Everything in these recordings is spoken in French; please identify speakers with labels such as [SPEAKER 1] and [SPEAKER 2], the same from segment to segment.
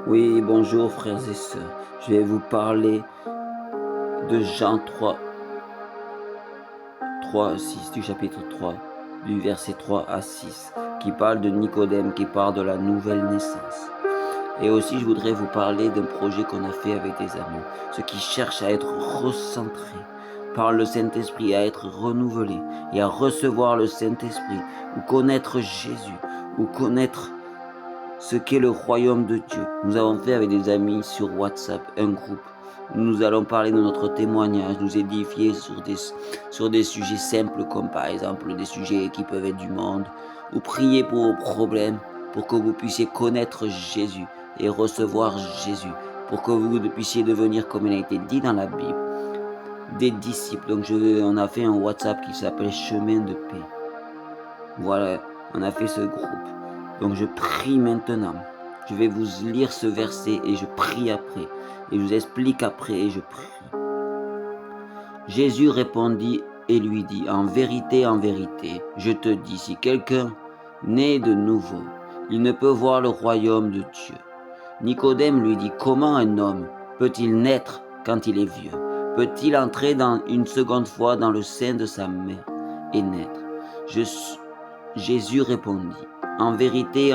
[SPEAKER 1] Oui, bonjour frères et sœurs. Je vais vous parler de Jean 3 6 du chapitre 3, du verset 3 à 6, qui parle de Nicodème, qui parle de la nouvelle naissance. Et aussi, je voudrais vous parler d'un projet qu'on a fait avec des amis, ceux qui cherchent à être recentrés par le Saint-Esprit, à être renouvelés et à recevoir le Saint-Esprit, ou connaître Jésus, ou connaître ce qu'est le royaume de Dieu. Nous avons fait avec des amis sur WhatsApp un groupe. Nous allons parler de notre témoignage, nous édifier sur des sujets simples comme par exemple des sujets qui peuvent être du monde, ou prier pour vos problèmes, pour que vous puissiez connaître Jésus et recevoir Jésus, pour que vous puissiez devenir, comme il a été dit dans la Bible, des disciples. Donc on a fait un WhatsApp qui s'appelle Chemin de paix. Voilà, on a fait ce groupe. Donc je prie maintenant. Je vais vous lire ce verset et je prie après. Et je vous explique après et je prie. Jésus répondit et lui dit, en vérité, je te dis, si quelqu'un naît de nouveau, il ne peut voir le royaume de Dieu. Nicodème lui dit, comment un homme peut-il naître quand il est vieux? Peut-il entrer une seconde fois dans le sein de sa mère et naître? Jésus répondit, en vérité,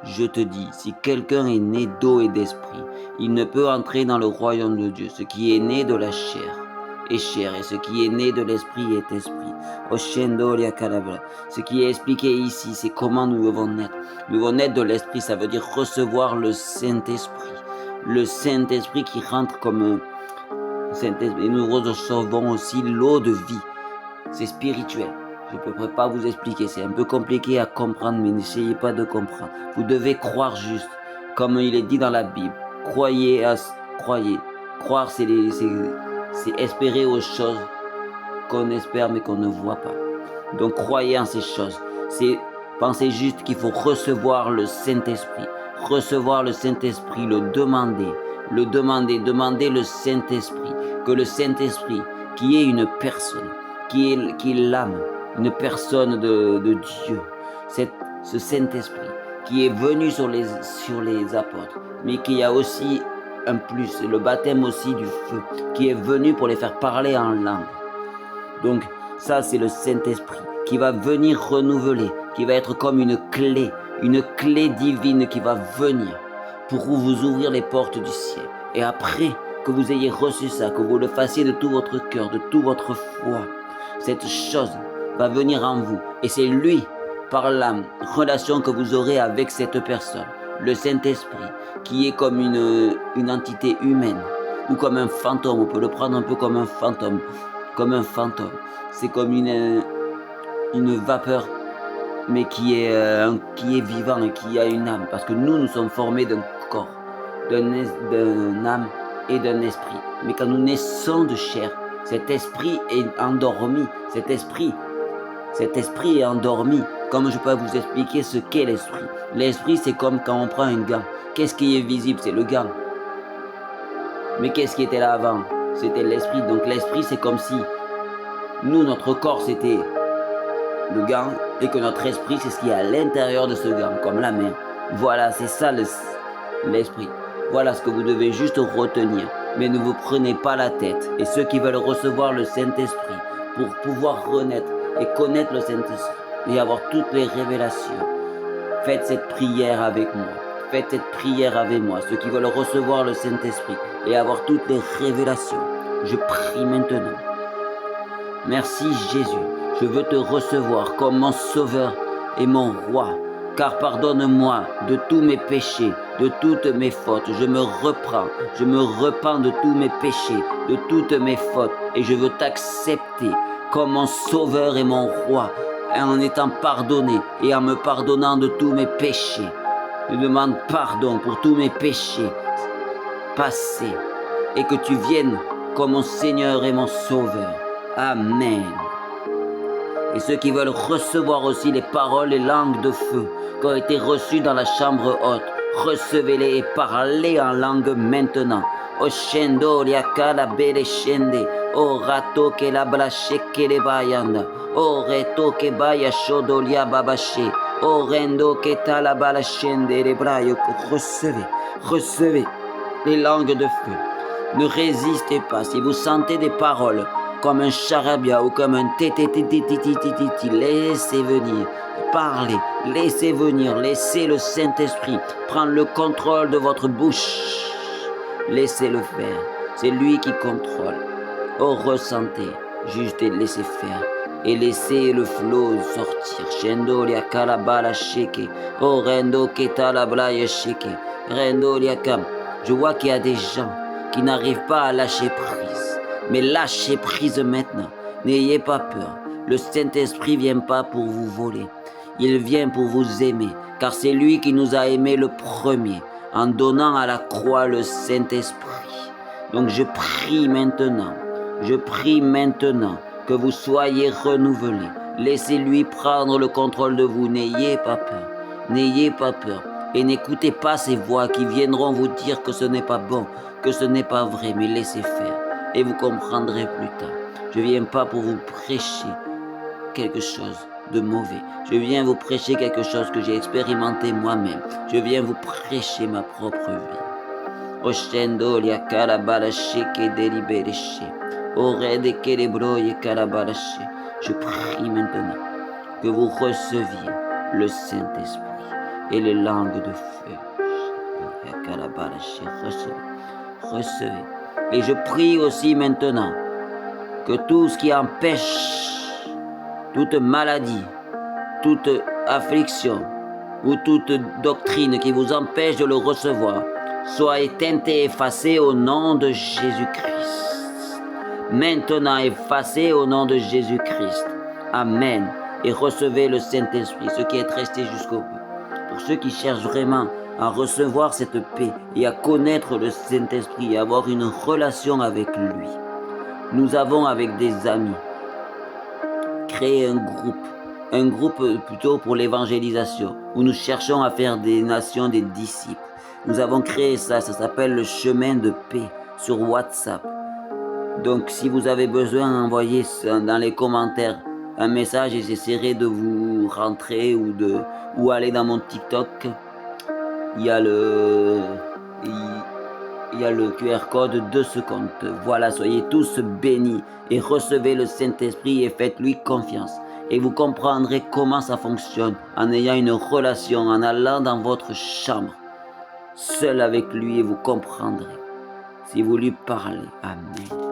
[SPEAKER 1] je te dis, si quelqu'un est né d'eau et d'esprit, il ne peut entrer dans le royaume de Dieu. Ce qui est né de la chair est chair, et ce qui est né de l'esprit est esprit. Ce qui est expliqué ici, c'est comment nous devons naître. Nous devons naître de l'esprit, ça veut dire recevoir le Saint-Esprit. Le Saint-Esprit qui rentre comme un Saint-Esprit. Et nous recevons aussi l'eau de vie. C'est spirituel. Je ne peux pas vous expliquer, c'est un peu compliqué à comprendre, mais n'essayez pas de comprendre. Vous devez croire juste, comme il est dit dans la Bible. Croyez. Croire, c'est espérer aux choses qu'on espère mais qu'on ne voit pas. Donc croyez en ces choses. Pensez juste qu'il faut recevoir le Saint-Esprit. Recevoir le Saint-Esprit, demander le Saint-Esprit. Que le Saint-Esprit, qui est une personne, qui est l'âme, une personne de Dieu, ce Saint-Esprit qui est venu sur les apôtres, mais qui a aussi un plus, le baptême aussi du feu, qui est venu pour les faire parler en langue. Donc ça c'est le Saint-Esprit qui va venir renouveler, qui va être comme une clé divine qui va venir pour vous ouvrir les portes du ciel. Et après que vous ayez reçu ça, que vous le fassiez de tout votre cœur, de toute votre foi, cette chose va venir en vous. Et c'est lui, par la relation que vous aurez avec cette personne, le Saint-Esprit, qui est comme une entité humaine, ou comme un fantôme. On peut le prendre un peu comme un fantôme. C'est comme une vapeur, mais qui est vivant et qui a une âme. Parce que nous sommes formés d'un corps, d'un âme et d'un esprit. Mais quand nous naissons de chair, cet esprit est endormi. Cet esprit est endormi. Comme je peux vous expliquer ce qu'est l'esprit. L'esprit, c'est comme quand on prend un gant. Qu'est-ce qui est visible? C'est le gant. Mais qu'est-ce qui était là avant? C'était l'esprit. Donc l'esprit, c'est comme si nous, notre corps, c'était le gant, et que notre esprit, c'est ce qui est à l'intérieur de ce gant, comme la main. Voilà, c'est ça l'esprit. Voilà ce que vous devez juste retenir. Mais ne vous prenez pas la tête. Et ceux qui veulent recevoir le Saint-Esprit pour pouvoir renaître et connaître le Saint-Esprit et avoir toutes les révélations, faites cette prière avec moi. Faites cette prière avec moi. Ceux qui veulent recevoir le Saint-Esprit et avoir toutes les révélations, je prie maintenant. Merci Jésus, je veux te recevoir comme mon sauveur et mon roi, car pardonne-moi de tous mes péchés, de toutes mes fautes. Je me repens de tous mes péchés, de toutes mes fautes, et je veux t'accepter comme mon sauveur et mon roi, en étant pardonné et en me pardonnant de tous mes péchés. Je demande pardon pour tous mes péchés passés, et que tu viennes comme mon Seigneur et mon Sauveur. Amen. Et ceux qui veulent recevoir aussi les paroles et langues de feu qui ont été reçues dans la chambre haute, recevez-les et parlez en langue maintenant. Oshendo liakala bele shende, o rato ke la blache ke le bayanda, o reto ke baya shodo lia babashe, Orendo keta la bala shende les brailles. Recevez les langues de feu. Ne résistez pas. Si vous sentez des paroles comme un charabia ou comme un tétététététététété, laissez venir. Parlez, laissez venir, laissez le Saint-Esprit prendre le contrôle de votre bouche. Laissez-le faire. C'est lui qui contrôle. Oh, ressentez, juste laissez faire. Et laissez le flot sortir. Shendo liaka la bala sheke. Oh, rendo keta la blaye sheke. Rendo liaka. Je vois qu'il y a des gens qui n'arrivent pas à lâcher prise. Mais lâchez prise maintenant. N'ayez pas peur. Le Saint-Esprit vient pas pour vous voler. Il vient pour vous aimer. Car c'est lui qui nous a aimés le premier. En donnant à la croix le Saint-Esprit. Donc je prie maintenant que vous soyez renouvelés. Laissez-lui prendre le contrôle de vous. N'ayez pas peur. N'ayez pas peur. Et n'écoutez pas ces voix qui viendront vous dire que ce n'est pas bon, que ce n'est pas vrai, mais laissez faire. Et vous comprendrez plus tard. Je ne viens pas pour vous prêcher quelque chose de mauvais. Je viens vous prêcher quelque chose que j'ai expérimenté moi-même. Je viens vous prêcher ma propre vie. Oshendo liaka la bala sheke delibereshe. Orede kelebroye kalabalache. Je prie maintenant que vous receviez le Saint-Esprit et les langues de feu. Recevez. Et je prie aussi maintenant que tout ce qui empêche toute maladie, toute affliction ou toute doctrine qui vous empêche de le recevoir soit éteinte et effacée au nom de Jésus-Christ. Maintenant effacée au nom de Jésus-Christ. Amen. Et recevez le Saint-Esprit, ce qui est resté jusqu'au bout. Pour ceux qui cherchent vraiment à recevoir cette paix et à connaître le Saint-Esprit et avoir une relation avec lui, nous avons avec des amis créé un groupe plutôt pour l'évangélisation, où nous cherchons à faire des nations des disciples. Nous avons créé ça s'appelle le chemin de paix sur WhatsApp. Donc si vous avez besoin, envoyez dans les commentaires un message et j'essaierai de vous rentrer ou aller dans mon TikTok. Il y a le QR code de ce compte. Voilà, soyez tous bénis et recevez le Saint-Esprit et faites-lui confiance. Et vous comprendrez comment ça fonctionne en ayant une relation, en allant dans votre chambre, seul avec lui et vous comprendrez. Si vous lui parlez. Amen.